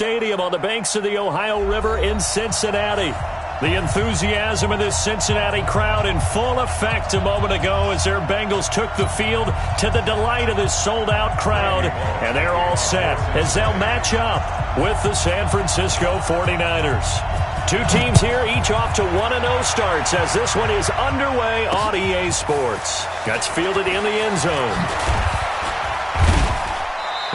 Stadium on the banks of the Ohio River in Cincinnati. The enthusiasm of this Cincinnati crowd in full effect a moment ago as their Bengals took the field to the delight of this sold-out crowd. And they're all set as they'll match up with the San Francisco 49ers. Two teams here, each off to 1-0 starts as this one is underway on EA Sports. Gets fielded in the end zone.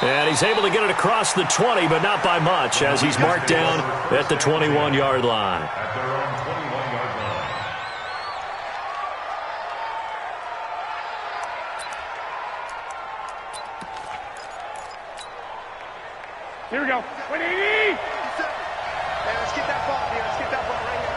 And he's able to get it across the 20, but not by much, as he's marked down at the 21-yard line. Here we go. 180! Hey, let's get that ball here. Let's get that ball right here.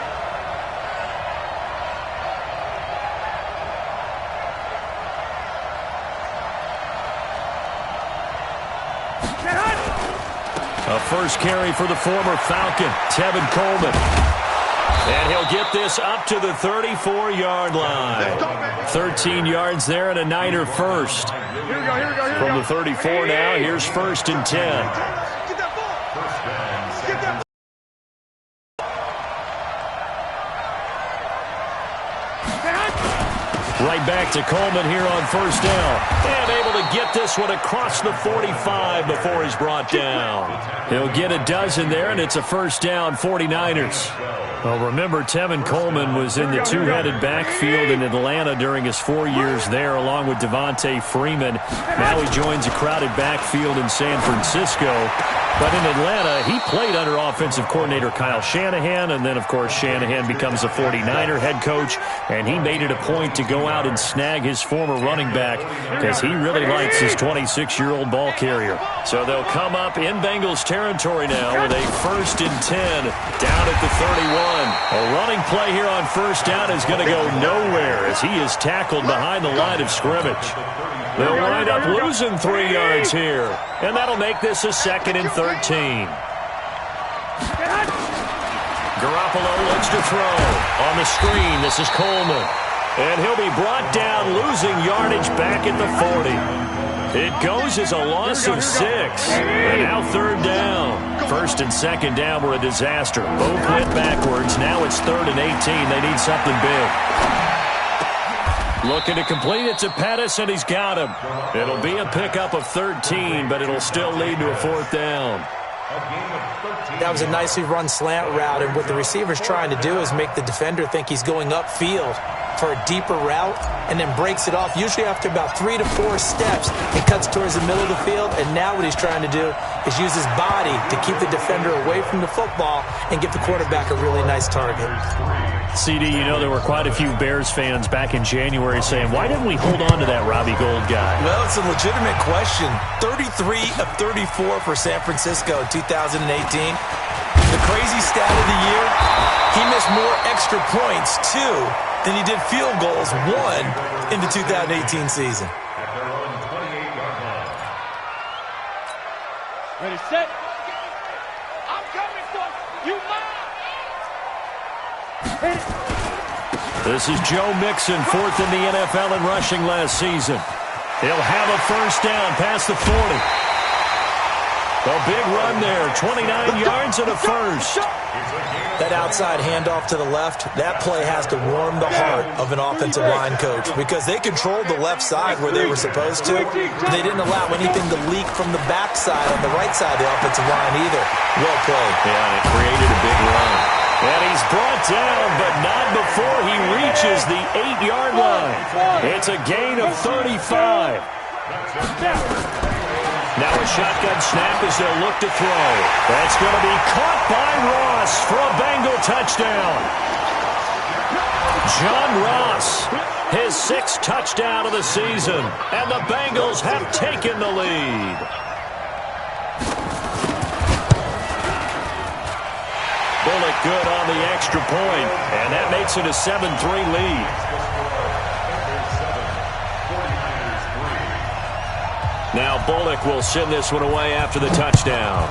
A first carry for the former Falcon, Tevin Coleman. And he'll get this up to the 34-yard line. 13 yards there and a Niner first. Here we go, here we go, here we go. From the 34 now, here's 1st and 10. Get that ball. Get that ball. Right back to Coleman here on 1st down. And able to get this one across the 45 before he's brought down. He'll get a dozen there, and it's a 1st down, 49ers. Well, remember, Tevin Coleman was in the two-headed backfield in Atlanta during his 4 years there, along with Devontae Freeman. Now he joins a crowded backfield in San Francisco. But in Atlanta, he played under offensive coordinator Kyle Shanahan, and then, of course, Shanahan becomes a 49er head coach, and he made it a point to go out and snag his former running back because he really likes his 26-year-old ball carrier. So they'll come up in Bengals territory now with a 1st and 10 down at the 31. A running play here on 1st down is going to go nowhere as he is tackled behind the line of scrimmage. They'll wind up losing 3 yards here, and that'll make this a 2nd and 13. Garoppolo looks to throw. On the screen, this is Coleman. And he'll be brought down, losing yardage back at the 40. It goes as a loss of 6. And now 3rd down. 1st and 2nd down were a disaster. Both went backwards. Now it's 3rd and 18. They need something big. Looking to complete it to Pettis, and he's got him. It'll be a pickup of 13, but it'll still lead to a 4th down. That was a nicely run slant route, and what the receiver's trying to do is make the defender think he's going upfield for a deeper route and then breaks it off. Usually after about 3 to 4 steps, he cuts towards the middle of the field, and now what he's trying to do is use his body to keep the defender away from the football and give the quarterback a really nice target. CD, you know there were quite a few Bears fans back in January saying, why didn't we hold on to that Robbie Gould guy? Well, it's a legitimate question. 33 of 34 for San Francisco in 2018. The crazy stat of the year, he missed more extra points, 2, than he did field goals, 1, in the 2018 season. Ready, set. I'm coming for you. This is Joe Mixon, 4th in the NFL in rushing last season. He'll have a 1st down past the 40. A big run there, 29 yards and a 1st. That outside handoff to the left, that play has to warm the heart of an offensive line coach because they controlled the left side where they were supposed to. They didn't allow anything to leak from the backside on the right side of the offensive line either. Well played. Yeah, and it created a big run. And he's brought down, but not before he reaches the 8-yard line. It's a gain of 35. Now a shotgun snap as they'll look to throw. That's going to be caught by Ross for a Bengal touchdown. John Ross, his 6th touchdown of the season, and the Bengals have taken the lead. Bullock good on the extra point, and that makes it a 7-3 lead. Now Bullock will send this one away after the touchdown.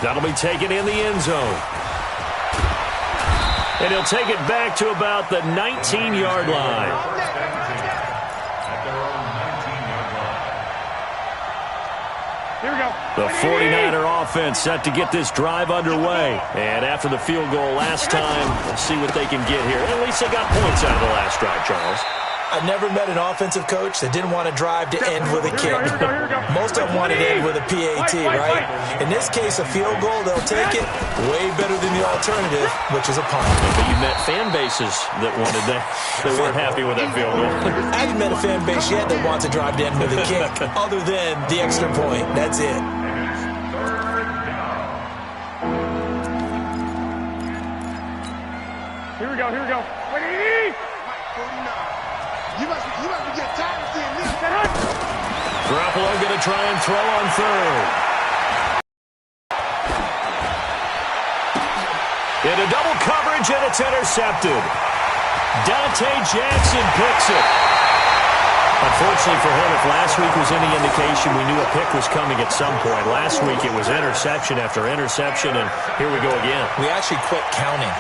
That'll be taken in the end zone. And he'll take it back to about the 19-yard line. Here we go. The 49er offense set to get this drive underway. And after the field goal last time, let's see what they can get here. At least they got points out of the last drive, Charles. I never met an offensive coach that didn't want to drive to end with a kick. Most of them wanted to end with a PAT, right? In this case, a field goal, they'll take it way better than the alternative, which is a punt. But you met fan bases that wanted that. They weren't happy with that field goal. I haven't met a fan base yet that wants to drive to end with a kick, other than the extra point. That's it. Here we go, here we go. 180! You must be getting tired of seeing this. Garoppolo going to try and throw on third. Into double coverage, and it's intercepted. Dante Jackson picks it. Unfortunately for him, if last week was any indication, we knew a pick was coming at some point. Last week it was interception after interception, and here we go again. We actually quit counting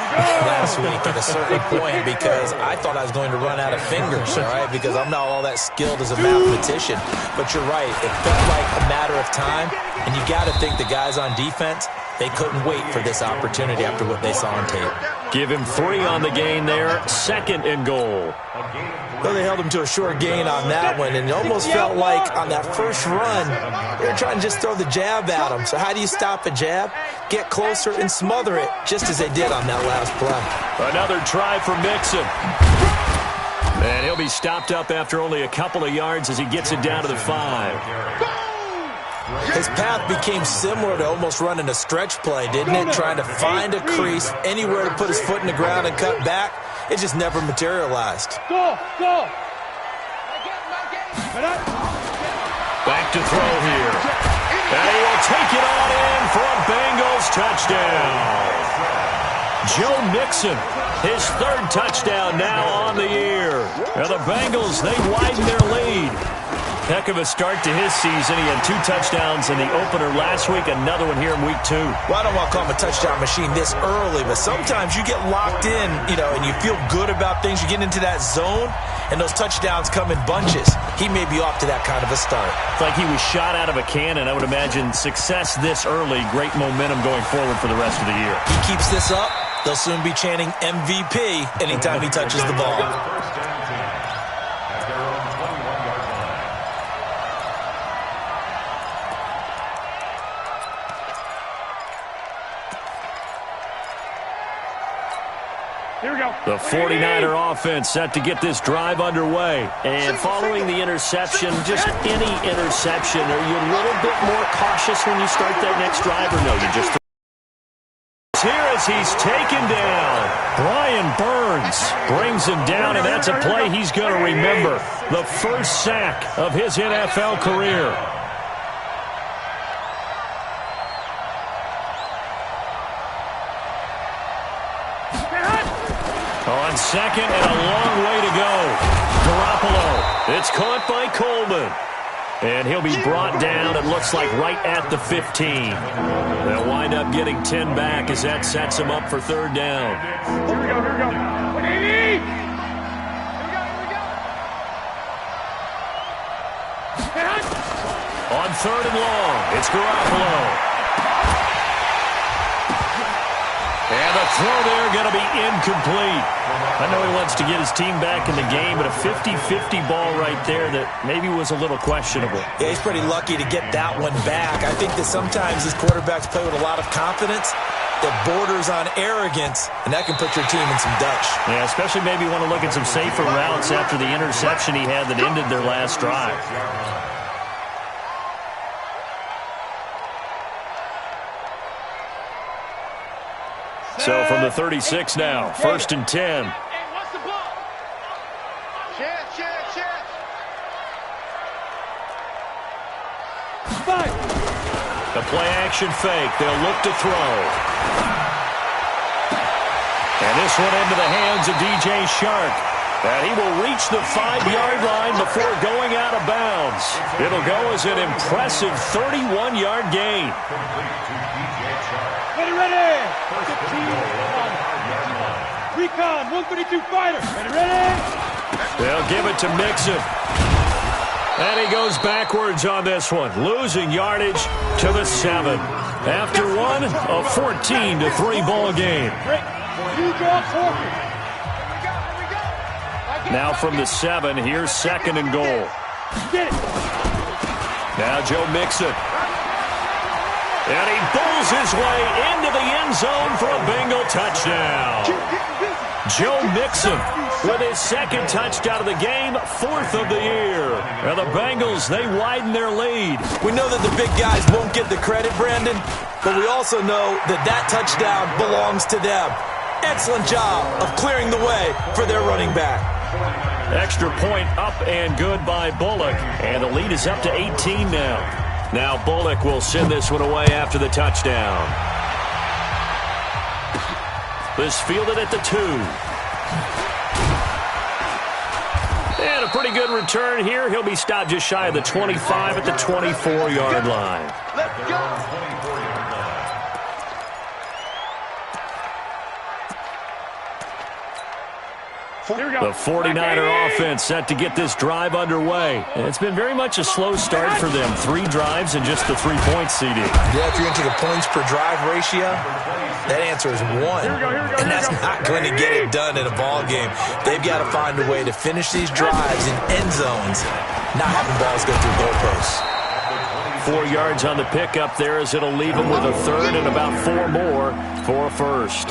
last week at a certain point because I thought I was going to run out of fingers, all right, because I'm not all that skilled as a mathematician. But you're right. It felt like a matter of time, and you got to think the guys on defense, they couldn't wait for this opportunity after what they saw on tape. Give him 3 on the gain there. 2nd and goal. Well, they held him to a short gain on that one, and it almost felt like on that first run, they were trying to just throw the jab at him. So how do you stop a jab? Get closer and smother it, just as they did on that last play. Another try for Mixon. And he'll be stopped up after only a couple of yards as he gets it down to the 5. His path became similar to almost running a stretch play, didn't it? Trying to find a crease, anywhere to put his foot in the ground and cut back. It just never materialized. Go! Back to throw here. And he will take it on in for a Bengals touchdown. Joe Mixon, his 3rd touchdown now on the year. Now the Bengals, they widen their lead. Heck of a start to his season. He had 2 touchdowns in the opener last week, another one here in week 2. Well, I don't want to call him a touchdown machine this early, but sometimes you get locked in, and you feel good about things. You get into that zone, and those touchdowns come in bunches. He may be off to that kind of a start. It's like he was shot out of a cannon. I would imagine success this early, great momentum going forward for the rest of the year. He keeps this up, they'll soon be chanting MVP anytime he touches the ball. Here we go. The 49er offense set to get this drive underway. And following the interception, just any interception, are you a little bit more cautious when you start that next drive, or no, you just... Here as he's taken down. Brian Burns brings him down, and that's a play he's going to remember. The first sack of his NFL career. On 2nd and a long way to go. Garoppolo. It's caught by Coleman. And he'll be brought down, it looks like, right at the 15. They'll wind up getting 10 back as that sets him up for 3rd down. Here we go, here we go. 180! Here we go. On 3rd and long, it's Garoppolo. And the throw there going to be incomplete. I know he wants to get his team back in the game, but a 50-50 ball right there that maybe was a little questionable. Yeah, he's pretty lucky to get that one back. I think that sometimes these quarterbacks play with a lot of confidence that borders on arrogance, and that can put your team in some Dutch. Yeah, especially maybe want to look at some safer routes after the interception he had that ended their last drive. So from the 36 now, 1st and 10. The play-action fake. They'll look to throw. And this one into the hands of DJ Shark. And he will reach the 5-yard line before going out of bounds. It'll go as an impressive 31-yard gain. Ready! Recon, 132 fighter. Ready? They'll give it to Mixon. And he goes backwards on this one, losing yardage to the 7. After one, a 14-3 ball game. Now from the 7, here's 2nd and goal. Now Joe Mixon. And he bowls his way into the end zone for a Bengal touchdown. Joe Mixon with his 2nd touchdown of the game, 4th of the year. And the Bengals, they widen their lead. We know that the big guys won't get the credit, Brandon, but we also know that that touchdown belongs to them. Excellent job of clearing the way for their running back. Extra point up and good by Bullock. And the lead is up to 18 now. Now Bullock will send this one away after the touchdown. This fielded at the 2. And a pretty good return here. He'll be stopped just shy of the 25 at the 24-yard line. Let's go. The 49er offense set to get this drive underway. And it's been very much a slow start for them. 3 drives and just the 3-point CD. Yeah, if you're into the points per drive ratio, that answer is 1. And that's not going to get it done in a ball game. They've got to find a way to finish these drives in end zones, not having balls go through goalposts. 4 yards on the pickup there as it'll leave them with a 3rd and about 4 more for a 1st.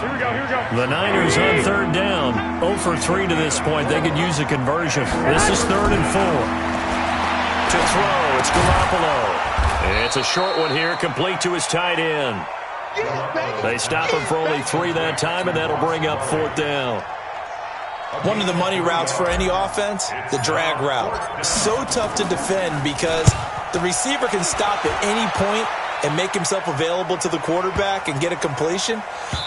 The Niners on 3rd down. 0 for 3 to this point. They could use a conversion. This is 3rd and 4. To throw, it's Garoppolo. It's a short one here, complete to his tight end. They stop him for only 3 that time, and that'll bring up 4th down. One of the money routes for any offense, the drag route. So tough to defend because the receiver can stop at any point and make himself available to the quarterback and get a completion.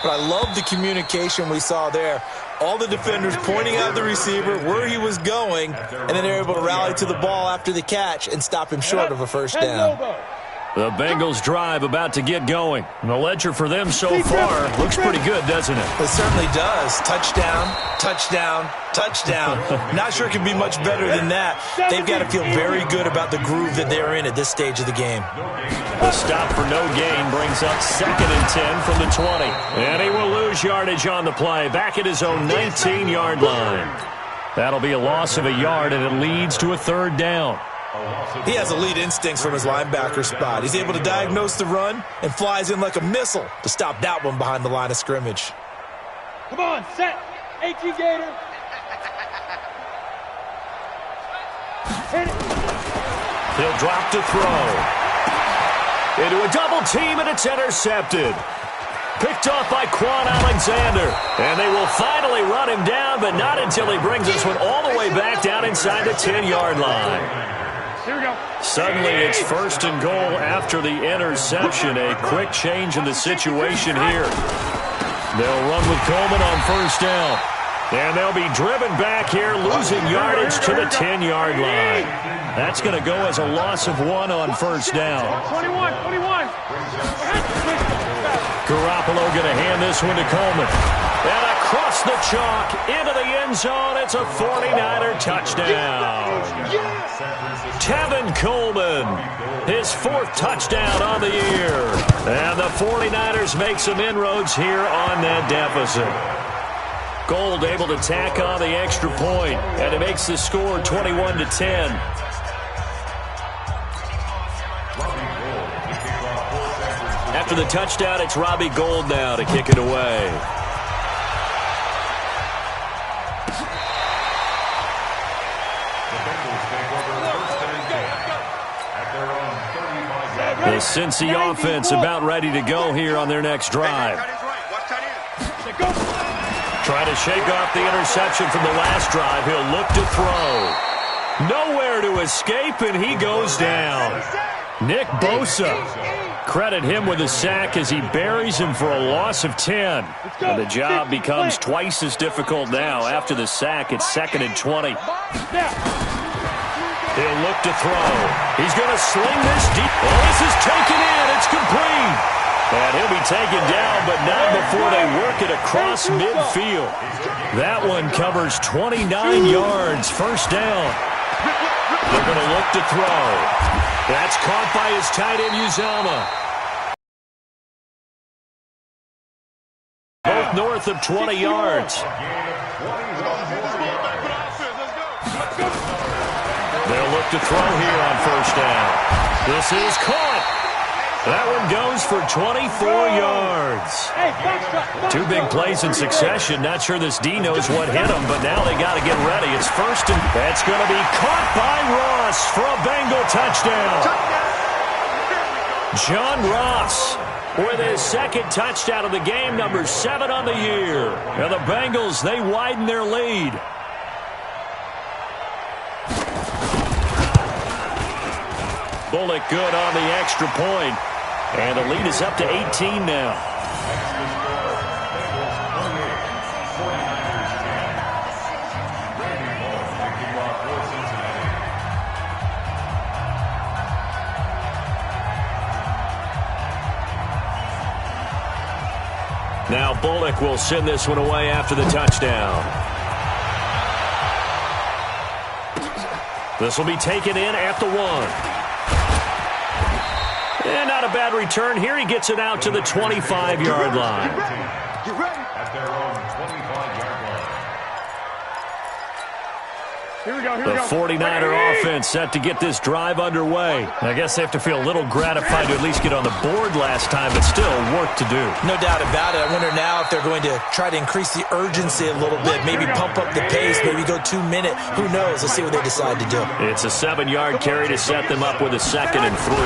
But I love the communication we saw there. All the defenders pointing out the receiver, where he was going, and then they're able to rally to the ball after the catch and stop him short of a 1st down. The Bengals drive about to get going. The ledger for them so far looks pretty good, doesn't it? It certainly does. Touchdown, touchdown, touchdown. Not sure it can be much better than that. They've got to feel very good about the groove that they're in at this stage of the game. The stop for no gain brings up 2nd and 10 from the 20. And he will lose yardage on the play, back at his own 19-yard line. That'll be a loss of a yard, and it leads to a 3rd down. He has elite instincts from his linebacker spot. He's able to diagnose the run and flies in like a missile to stop that one behind the line of scrimmage. Come on, set. 18 Gator. Hit it. He'll drop to throw. Into a double team, and it's intercepted. Picked off by Quan Alexander. And they will finally run him down, but not until he brings this one all the way back down inside the 10-yard line. Here we go. Suddenly it's 1st and goal after the interception. A quick change in the situation here. They'll run with Coleman on 1st down. And they'll be driven back here, losing yardage to the 10-yard line. That's going to go as a loss of 1 on 1st down. 21. Garoppolo going to hand this one to Coleman. And across the chalk into the end zone. It's a 49er touchdown. Tevin Coleman, his 4th touchdown on the year. And the 49ers make some inroads here on that deficit. Gold able to tack on the extra point, and it makes the score 21-10. After the touchdown, it's Robbie Gould now to kick it away. The Cincy offense about ready to go here on their next drive. Trying to shake off the interception from the last drive. He'll look to throw. Nowhere to escape, and he goes down. Nick Bosa. Credit him with a sack as he buries him for a loss of 10. And the job becomes twice as difficult now. After the sack, it's 2nd and 20. He'll look to throw. He's going to sling this deep. Oh, this is taken in. It's complete. And he'll be taken down, but not before they work it across midfield. That one covers 29 yards. 1st down. They're going to look to throw. That's caught by his tight end, Uzomah. Both north of 20 yards. They'll look to throw here on first down. This is caught. That one goes for 24 yards. Two big plays in succession. Not sure this D knows what hit him, but now they got to get ready. It's first, and that's going to be caught by Ross for a Bengal touchdown. John Ross with his second touchdown of the game, number 7 on the year. And the Bengals, they widen their lead. Bullock good on the extra point. And the lead is up to 18 now. Now Bullock will send this one away after the touchdown. This will be taken in at the 1. And not a bad return here. He gets it out to the 25-yard line. Get ready. At their own 25-yard line. Here we go. The 49er offense set to get this drive underway. I guess they have to feel a little gratified to at least get on the board last time, but still work to do. No doubt about it. I wonder now if they're going to try to increase the urgency a little bit, maybe pump up the pace, maybe go 2-minute. Who knows? Let's see what they decide to do. It's a 7-yard carry to set them up with a 2nd and 3.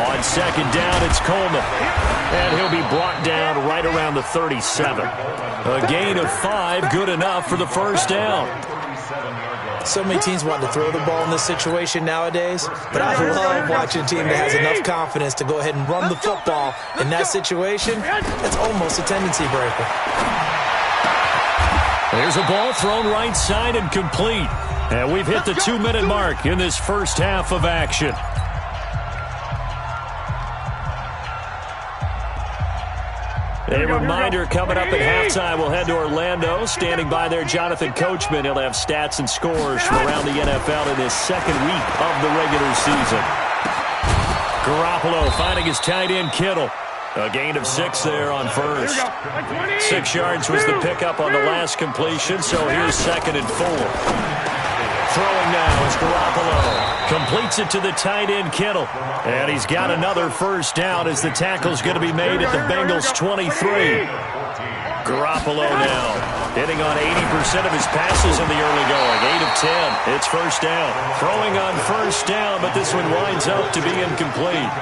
On second down, it's Coleman. And he'll be brought down right around the 37. A gain of 5, good enough for the first down. So many teams want to throw the ball in this situation nowadays, but I love watching a team that has enough confidence to go ahead and run the football. In that situation, that's almost a tendency breaker. There's a ball thrown right side and complete. And we've hit the 2-minute mark in this first half of action. A reminder, coming up at halftime, we'll head to Orlando. Standing by there, Jonathan Coachman. He'll have stats and scores from around the NFL in his second week of the regular season. Garoppolo finding his tight end, Kittle. A gain of 6 there on first. 6 yards was the pickup on the last completion, so here's 2nd and 4. Throwing now is Garoppolo. Completes it to the tight end, Kittle. And he's got another first down as the tackle's going to be made at the Bengals' 23. Garoppolo now hitting on 80% of his passes in the early going. 8 of 10. It's first down. Throwing on first down, but this one winds up to be incomplete.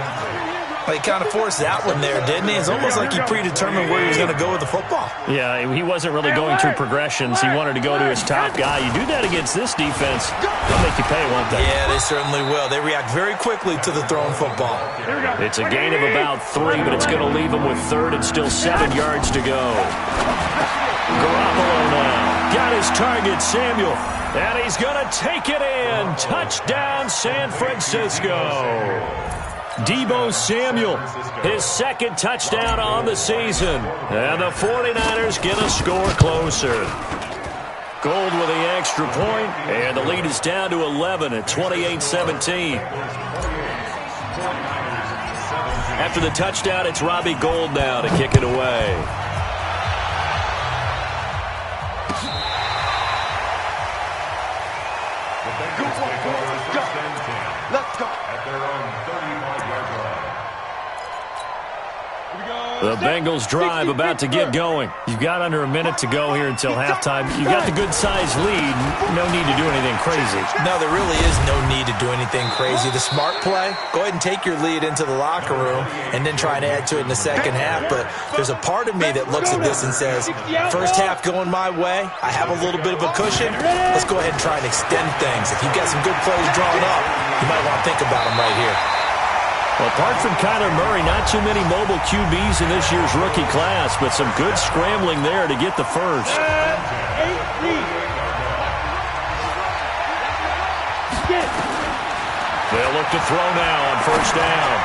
Well, he kind of forced that one there, didn't he? It's almost like he predetermined where he was going to go with the football. Yeah, he wasn't really going through progressions. He wanted to go to his top guy. You do that against this defense, they'll make you pay, won't they? Yeah, they certainly will. They react very quickly to the thrown football. It's a gain of about 3, but it's going to leave him with 3rd and still 7 yards to go. Garoppolo now got his target, Samuel, and he's going to take it in. Touchdown, San Francisco. Deebo Samuel, his 2nd touchdown on the season. And the 49ers get a score closer. Gold with the extra point, and the lead is down to 11 at 28-17. After the touchdown, it's Robbie Gould now to kick it away. Let's go. The Bengals drive about to get going. You've got under a minute to go here until halftime. You got the good-sized lead. No need to do anything crazy. No, there really is no need to do anything crazy. The smart play, go ahead and take your lead into the locker room and then try and add to it in the second half. But there's a part of me that looks at this and says, first half going my way, I have a little bit of a cushion. Let's go ahead and try and extend things. If you've got some good plays drawn up, you might want to think about them right here. Well, apart from Kyler Murray, not too many mobile QBs in this year's rookie class, but some good scrambling there to get the first. They'll look to throw now on first down.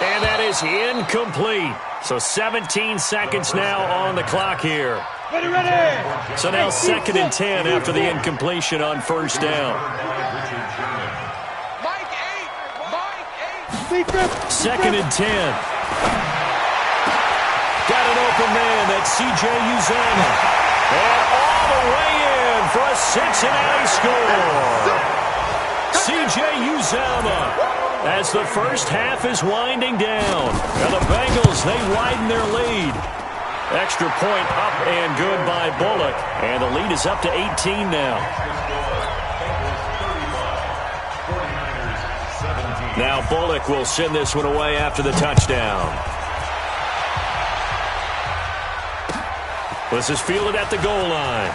And that is incomplete. So 17 seconds now on the clock here. So now 2nd and 10 after the incompletion on first down. Second and 10. Got an open man. That's C.J. Uzomah. And all the way in for a Cincinnati score. C.J. Uzomah. As the first half is winding down. And the Bengals, they widen their lead. Extra point up and good by Bullock. And the lead is up to 18 now. Now Bullock will send this one away after the touchdown. This is fielded at the goal line.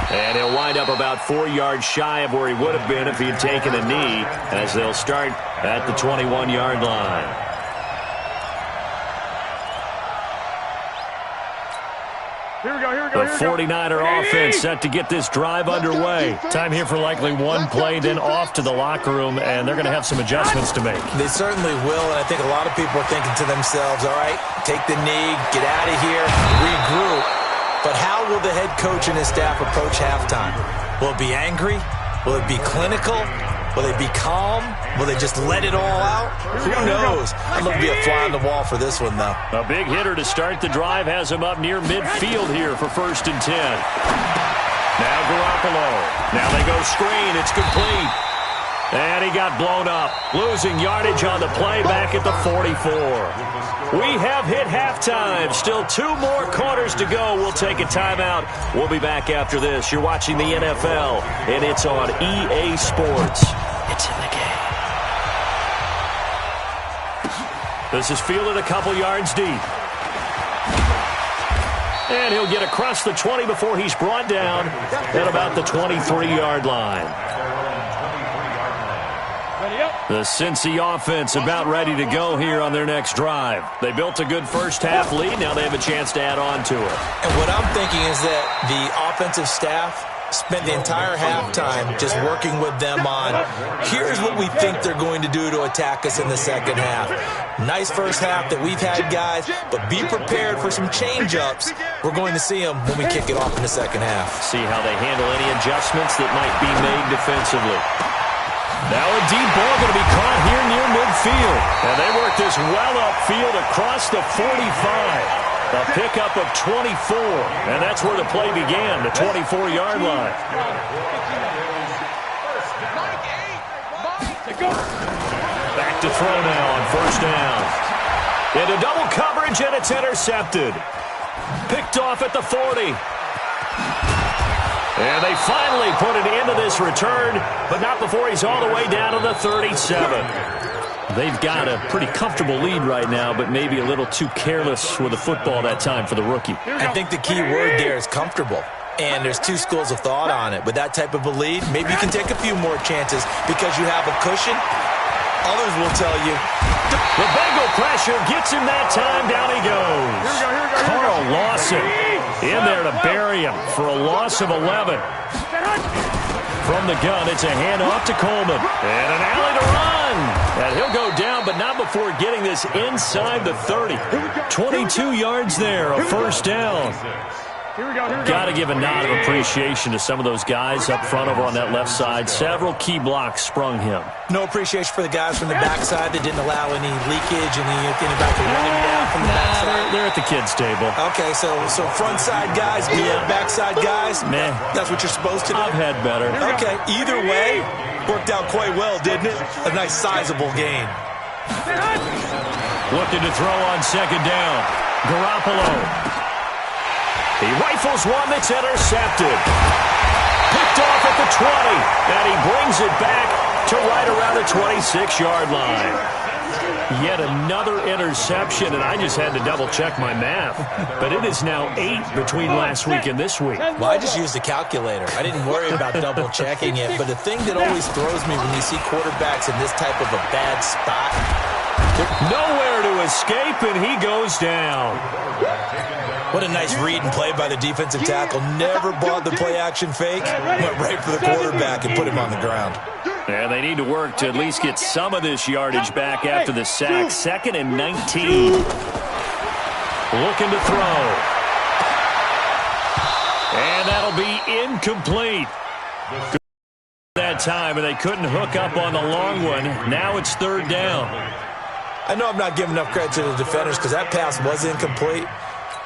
And he'll wind up about 4 yards shy of where he would have been if he had taken a knee, as they'll start at the 21-yard line. The 49er offense set to get this drive underway. Time here for likely one play, then off to the locker room, and they're going to have some adjustments to make. They certainly will, and I think a lot of people are thinking to themselves, all right, take the knee, get out of here, regroup. But how will the head coach and his staff approach halftime? Will it be angry? Will it be clinical? Will they be calm? Will they just let it all out? Who knows? I'd love to be a fly on the wall for this one, though. A big hitter to start the drive has him up near midfield here for 1st and 10. Now Garoppolo. Now they go screen. It's complete. And he got blown up, losing yardage on the play back at the 44. We have hit halftime. Still 2 more quarters to go. We'll take a timeout. We'll be back after this. You're watching the NFL, and it's on EA Sports. It's in the game. This is fielded a couple yards deep. And he'll get across the 20 before he's brought down at about the 23-yard line. The Cincy offense about ready to go here on their next drive. They built a good first half lead. Now they have a chance to add on to it. And what I'm thinking is that the offensive staff spent the entire halftime just working with them on, here's what we think they're going to do to attack us in the second half. Nice first half that we've had, guys, but be prepared for some change-ups. We're going to see them when we kick it off in the second half. See how they handle any adjustments that might be made defensively. Now a deep ball going to be caught here near midfield. And they work this well upfield across the 45. A pickup of 24. And that's where the play began, the 24-yard line. Back to throw now on 1st down. Into double coverage, and it's intercepted. Picked off at the 40. And they finally put an end to this return, but not before he's all the way down to the 37. They've got a pretty comfortable lead right now, but maybe a little too careless with the football that time for the rookie. I think the key word there is comfortable. And there's 2 schools of thought on it. With that type of a lead, maybe you can take a few more chances because you have a cushion. Others will tell you. The Bengal pressure gets him that time. Down he goes. Carl Lawson in there to bury him for a loss of 11. From the gun, it's a handoff to Coleman. And an alley to run. And he'll go down, but not before getting this inside the 30. 22 yards there, a 1st down. Got to give a nod of appreciation to some of those guys up front over on that left side. Several key blocks sprung him. No appreciation for the guys from the backside that didn't allow any leakage and anybody to run him down from the backside. They're at the kids' table. Okay, so front side guys, backside guys. Meh. That's what you're supposed to do. I've had better. Okay, either way, worked out quite well, didn't it? A nice sizable gain. Looking to throw on 2nd down. Garoppolo. He rifles one that's intercepted. Picked off at the 20. And he brings it back to right around the 26-yard line. Yet another interception, and I just had to double-check my math. But it is now 8 between last week and this week. Well, I just used the calculator. I didn't worry about double-checking it. But the thing that always throws me when you see quarterbacks in this type of a bad spot. Nowhere to escape, and he goes down. What a nice read and play by the defensive tackle. Never bought the play-action fake. Went right for the quarterback and put him on the ground. And they need to work to at least get some of this yardage back after the sack. 2nd and 19. Looking to throw. And that'll be incomplete. That that time, and they couldn't hook up on the long one. Now it's third down. I know I'm not giving enough credit to the defenders because that pass was incomplete.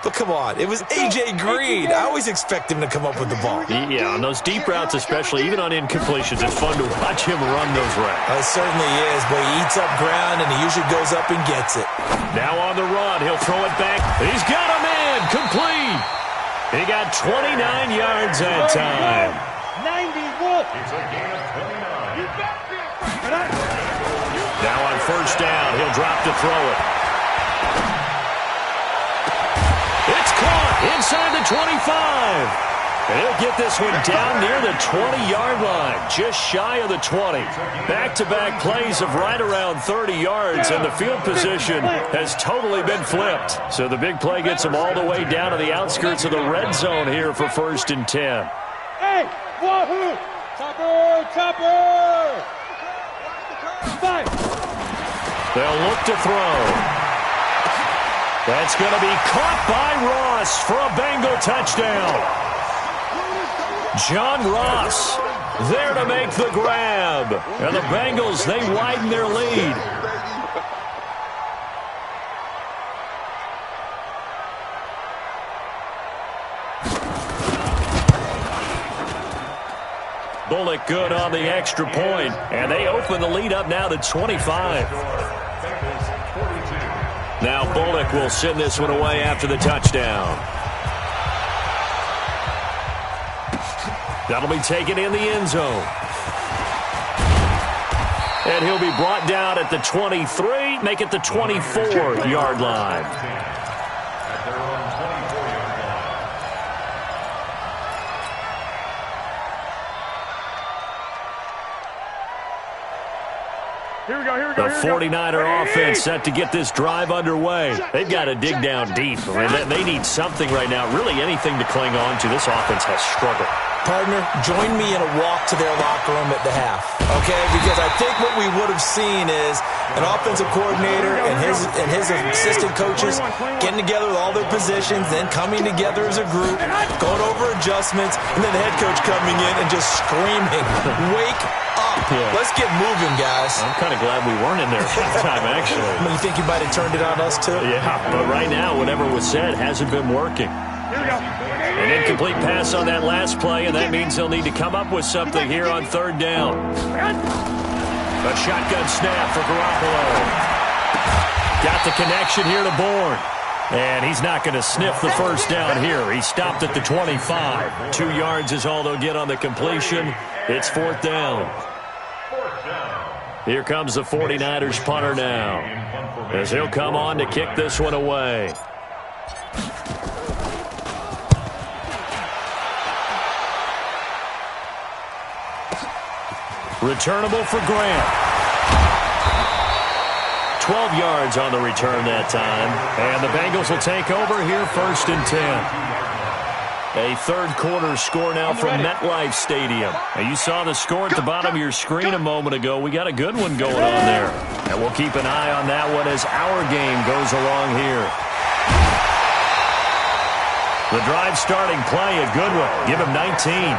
But come on, it was A.J. Green. I always expect him to come up with the ball. Yeah, on those deep routes especially, even on incompletions, it's fun to watch him run those routes. It certainly is, but he eats up ground, and he usually goes up and gets it. Now on the run, he'll throw it back. He's got a man, complete. He got 29 yards that time. 91. Now on first down, he'll drop to throw it. It's caught inside the 25. He'll get this one down near the 20-yard line, just shy of the 20. Back-to-back plays of right around 30 yards, and the field position has totally been flipped. So the big play gets them all the way down to the outskirts of the red zone here for 1st and 10. Hey, wahoo! Chopper! Five. They'll look to throw. That's going to be caught by Ross for a Bengal touchdown. John Ross there to make the grab. And the Bengals, they widen their lead. Bullock good on the extra point, and they open the lead up now to 25. Now Bullock will send this one away after the touchdown. That'll be taken in the end zone. And he'll be brought down at the 23, make it the 24-yard line. The 49er offense set to get this drive underway. They've got to dig down deep. I mean, they need something right now, really anything to cling on to. This offense has struggled. Partner, join me in a walk to their locker room at the half, okay? Because I think what we would have seen is an offensive coordinator and his assistant coaches getting together with all their positions, then coming together as a group, going over adjustments, and then the head coach coming in and just screaming, "Wake up. Yeah. Let's get moving, guys." I'm kind of glad we weren't in there at that time, actually. You think you might have turned it on us, too? Yeah, but right now, whatever was said hasn't been working. An incomplete pass on that last play, and that means they'll need to come up with something here on third down. A shotgun snap for Garoppolo. Got the connection here to Bourne. And he's not going to sniff the first down here. He stopped at the 25. 2 yards is all they'll get on the completion. It's fourth down. Here comes the 49ers punter now, as he'll come on to kick this one away. Returnable for Grant. 12 yards on the return that time. And the Bengals will take over here 1st and 10. A third quarter score now from MetLife Stadium. And you saw the score at the bottom of your screen a moment ago. We got a good one going on there. And we'll keep an eye on that one as our game goes along here. The drive starting play, a good one. Give him 19.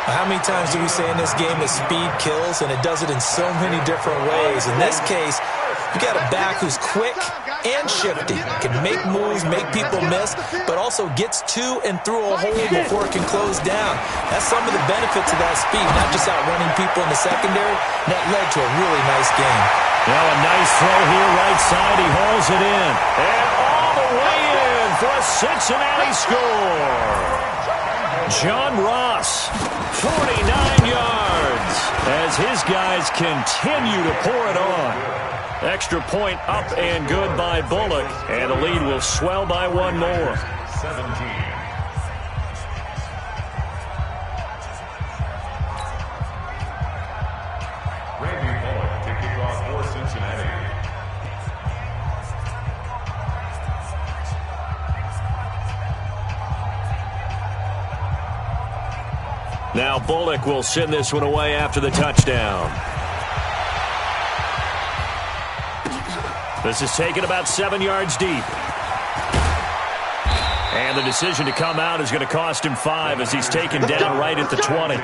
How many times do we say in this game that speed kills, and it does it in so many different ways? In this case, you got a back who's quick and shifty, can make moves, make people miss, but also gets to and through a hole before it can close down. That's some of the benefits of that speed, not just outrunning people in the secondary. That led to a really nice game. Now a nice throw here, right side. He hauls it in. And all the way in for a Cincinnati score. John Ross, 49 yards, as his guys continue to pour it on. Extra point up and good by Bullock, and the lead will swell by one more. 17. Now Bullock will send this one away after the touchdown. This is taken about 7 yards deep. And the decision to come out is going to cost him 5 as he's taken down right at the 20.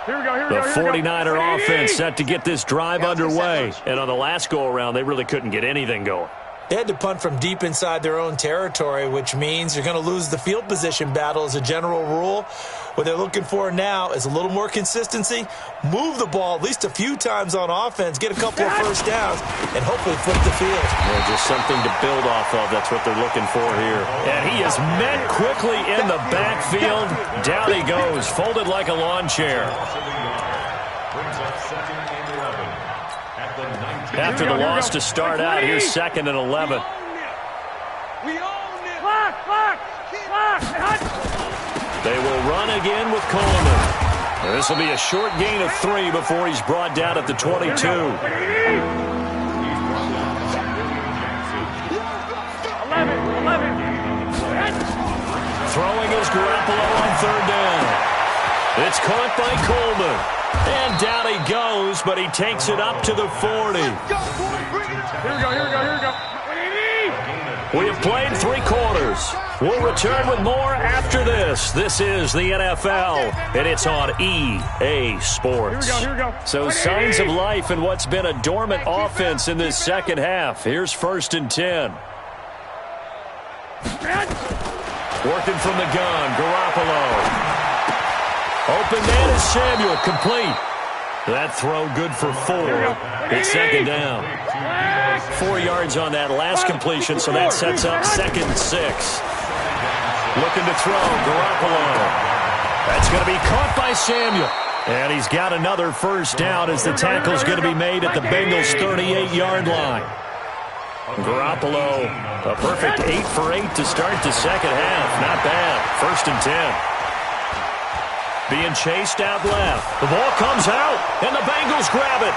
The 49er offense set to get this drive underway. And on the last go-around, they really couldn't get anything going. They had to punt from deep inside their own territory, which means you're going to lose the field position battle as a general rule. What they're looking for now is a little more consistency, move the ball at least a few times on offense, get a couple of first downs, and hopefully flip the field. Well, just something to build off of. That's what they're looking for here. And he is met quickly in the backfield. Down he goes, folded like a lawn chair. After the loss to start out, here's 2nd and 11. They will run again with Coleman. This will be a short gain of 3 before he's brought down at the 22. Throwing is Garoppolo on 3rd down. It's caught by Coleman. And down he goes, but he takes it up to the 40. Here we go. We have played 3 quarters. We'll return with more after this. This is the NFL, and it's on EA Sports. Here we go. So signs of life in what's been a dormant offense in this second half. Here's 1st and 10. Working from the gun, Garoppolo. Open man is Samuel, complete. That throw good for 4. It's 2nd down. 4 yards on that last completion, so that sets up 2nd and 6. Looking to throw, Garoppolo. That's going to be caught by Samuel. And he's got another first down as the tackle's going to be made at the Bengals' 38-yard line. Garoppolo, a perfect 8 for 8 to start the second half. Not bad. 1st and 10. Being chased out left. The ball comes out, and the Bengals grab it.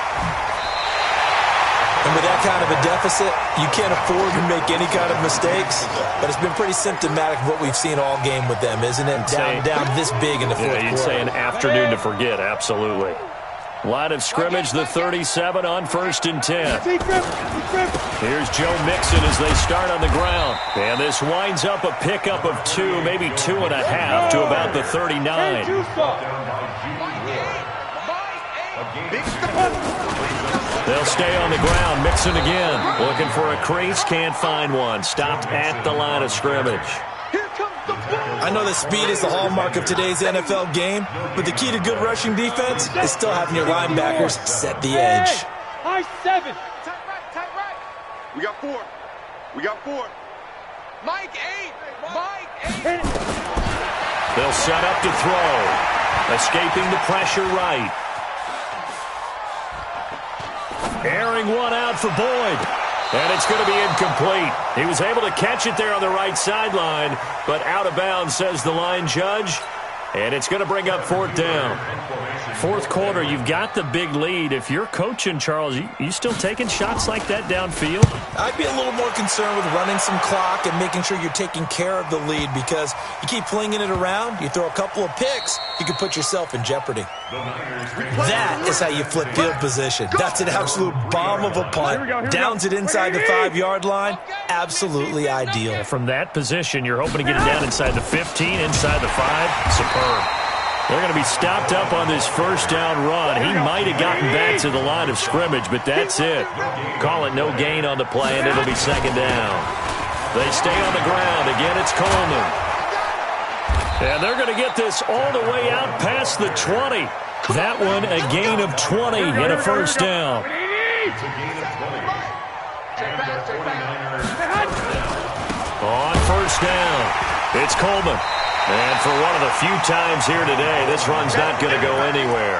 And with that kind of a deficit, you can't afford to make any kind of mistakes. But it's been pretty symptomatic of what we've seen all game with them, isn't it? Down this big in the fourth quarter. You'd say an afternoon to forget, absolutely. Line of scrimmage, the 37 on 1st and 10. Here's Joe Mixon as they start on the ground. And this winds up a pickup of 2, maybe 2.5 to about the 39. They'll stay on the ground. Mixon again. Looking for a crease. Can't find one. Stopped at the line of scrimmage. I know that speed is the hallmark of today's NFL game, but the key to good rushing defense is still having your linebackers set the edge. High 7. Tight right. We got 4. Mike 8. They'll set up to throw. Escaping the pressure right. Airing one out for Boyd. And it's going to be incomplete. He was able to catch it there on the right sideline, but out of bounds, says the line judge. And it's going to bring up 4th down. 4th quarter, you've got the big lead. If you're coaching, Charles, you still taking shots like that downfield? I'd be a little more concerned with running some clock and making sure you're taking care of the lead, because you keep flinging it around, you throw a couple of picks, you can put yourself in jeopardy. That is how you flip field position. That's an absolute bomb of a punt. Downs it inside the 5-yard line. Absolutely ideal. From that position, you're hoping to get it down inside the 15, inside the 5. Superb. They're going to be stopped up on this first down run. He might have gotten back to the line of scrimmage, but that's it. Call it no gain on the play, and it'll be 2nd down. They stay on the ground. Again, it's Coleman. And they're going to get this all the way out past the 20. That one a gain of 20 and a first down. On first down, it's Coleman. And for one of the few times here today, this run's not going to go anywhere.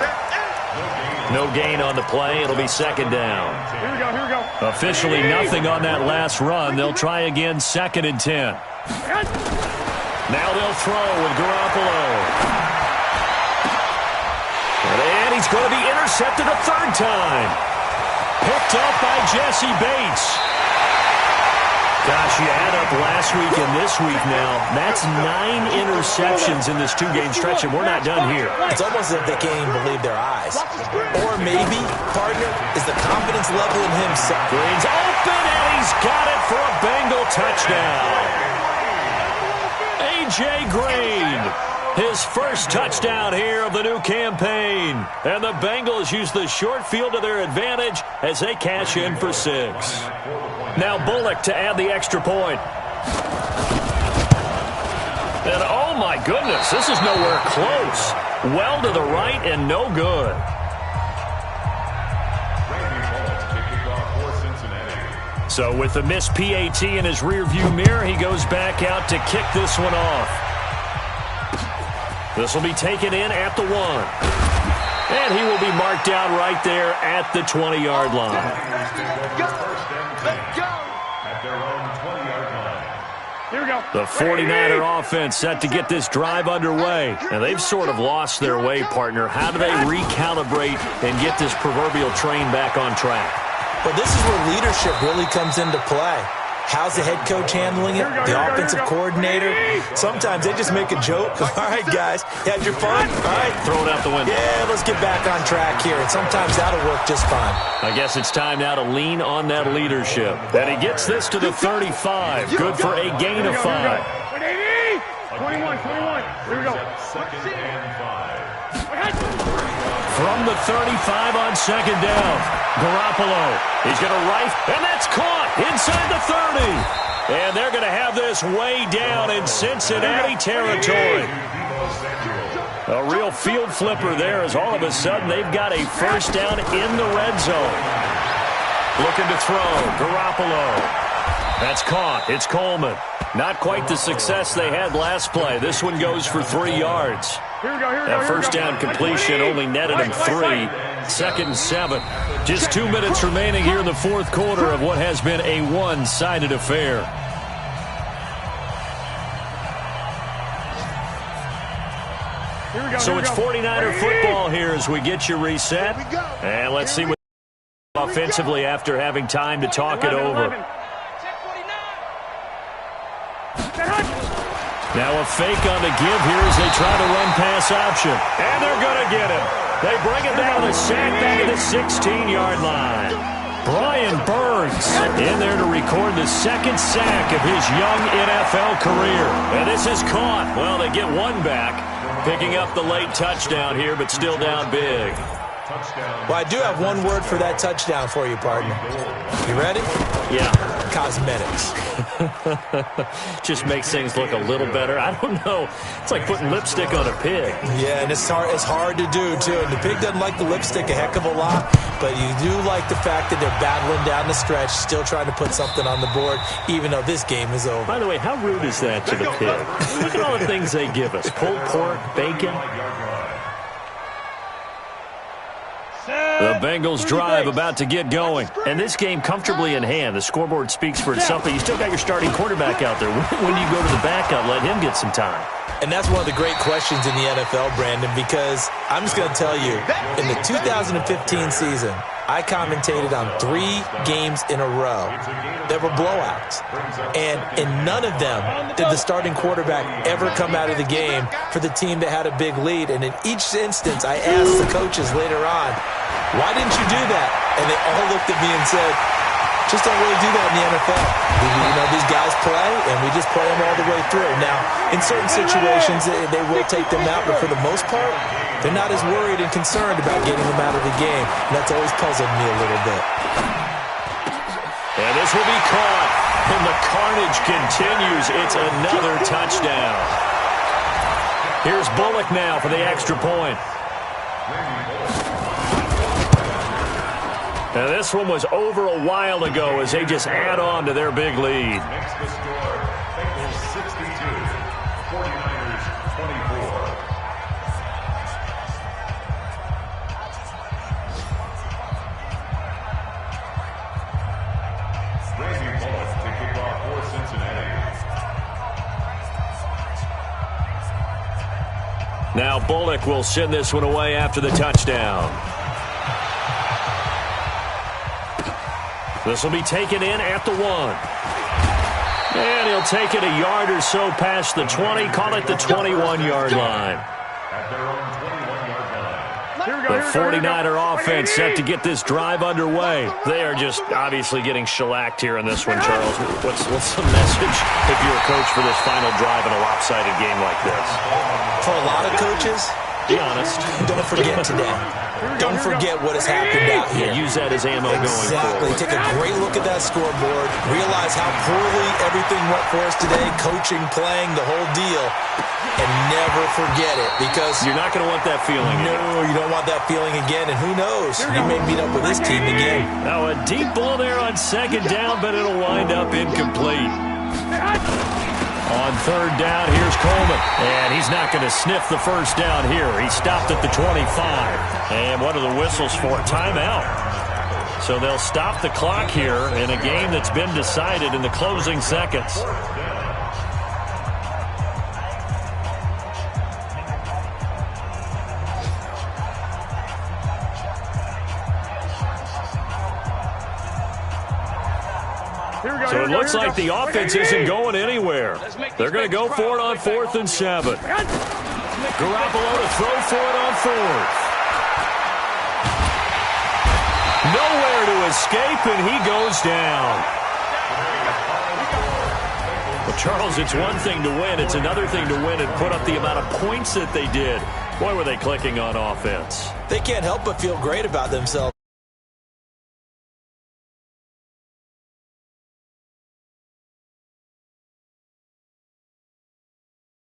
No gain on the play. It'll be 2nd down. Here we go. Officially nothing on that last run. They'll try again, 2nd and 10. Now they'll throw with Garoppolo. And he's going to be intercepted a 3rd time. Picked up by Jesse Bates. Gosh, you add up last week and this week now. That's 9 interceptions in this 2-game stretch, and we're not done here. It's almost as if they can't even believe their eyes. Or maybe, partner, is the confidence level in himself. Green's open, and he's got it for a Bengal touchdown. A.J. Green His first touchdown here of the new campaign. And the Bengals use the short field to their advantage as they cash in for 6. Now Bullock to add the extra point. And oh my goodness, this is nowhere close. Well to the right and no good. So with the missed PAT in his rearview mirror, he goes back out to kick this one off. This will be taken in at the 1. And he will be marked down right there at the 20-yard line. Let's go. At their own 20-yard line. Here we go. The 49er offense set to get this drive underway. And they've sort of lost their way, partner. How do they recalibrate and get this proverbial train back on track? Well, this is where leadership really comes into play. How's the head coach handling it? The offensive coordinator? Sometimes they just make a joke. All right, guys, you had your fun? All right. Throw it out the window. Yeah, let's get back on track here. And sometimes that'll work just fine. I guess it's time now to lean on that leadership. And he gets this to the 35. Good for a gain of 5. 21. Here we go. Second and 5. From the 35 on second down. Garoppolo. He's going to right, and that's caught inside the 30. And they're going to have this way down in Cincinnati territory. A real field flipper there as all of a sudden they've got a first down in the red zone. Looking to throw. Garoppolo. That's caught. It's Coleman. Not quite the success they had last play. This one goes for 3 yards. That first down completion only netted him 3. Second and 7. Just 2 minutes remaining here in the fourth quarter of what has been a one-sided affair. So it's 49er football here as we get you reset. And let's see what offensively after having time to talk it over. Now a fake on the give here as they try to run pass option. And they're going to get him. They bring it down the sack back at the 16-yard line. Brian Burns in there to record the second sack of his young NFL career. And this is caught. Well, they get one back, picking up the late touchdown here, but still down big. Well, I do have one word for that touchdown for you, partner. You ready? Yeah. Cosmetics. Just makes things look a little better. I don't know. It's like putting lipstick on a pig. Yeah, and it's hard to do, too. And the pig doesn't like the lipstick a heck of a lot, but you do like the fact that they're battling down the stretch, still trying to put something on the board, even though this game is over. By the way, how rude is that to the pig? Look at all the things they give us. Pulled pork, bacon. The Bengals drive about to get going. And this game comfortably in hand. The scoreboard speaks for itself, but you still got your starting quarterback out there. When do you go to the backup, let him get some time? And that's one of the great questions in the NFL, Brandon, because I'm just going to tell you, in the 2015 season, I commentated on 3 games in a row that were blowouts. And in none of them did the starting quarterback ever come out of the game for the team that had a big lead. And in each instance, I asked the coaches later on, why didn't you do that? And they all looked at me and said, just don't really do that in the NFL. You know, these guys play, and we just play them all the way through. Now, in certain situations, they will take them out, but for the most part, they're not as worried and concerned about getting them out of the game, and that's always puzzled me a little bit. And this will be caught, and the carnage continues. It's another touchdown. Here's Bullock now for the extra point. Now this one was over a while ago as they just add on to their big lead. Makes the score. Bengals 62, 49ers 24. Randy Bullock to kick off for Cincinnati. Now Bullock will send this one away after the touchdown. This will be taken in at the 1. And he'll take it a yard or so past the 20, call it the 21-yard line. At their own 21-yard line. The 49er offense set to get this drive underway. They are just obviously getting shellacked here in this one, Charles. What's the message if you're a coach for this final drive in a lopsided game like this? For a lot of coaches, be honest. Don't forget today. Don't forget what has happened out here. Yeah, use that as ammo going forward. Exactly. Take a great look at that scoreboard. Realize how poorly everything went for us today. Coaching, playing, the whole deal. And never forget it, because you're not going to want that feeling again. No, you don't want that feeling again. And who knows? You may meet up with this team again. Now, a deep ball there on second down, but it'll wind up incomplete. On third down, here's Coleman. And he's not going to sniff the first down here. He stopped at the 25. And what are the whistles for? Timeout. So they'll stop the clock here in a game that's been decided in the closing seconds. So it looks like the offense isn't going anywhere. They're going to go for it on 4th and 7. Garoppolo to throw for it on 4th. Nowhere to escape, and he goes down. Well, Charles, it's one thing to win. It's another thing to win and put up the amount of points that they did. Boy, were they clicking on offense. They can't help but feel great about themselves.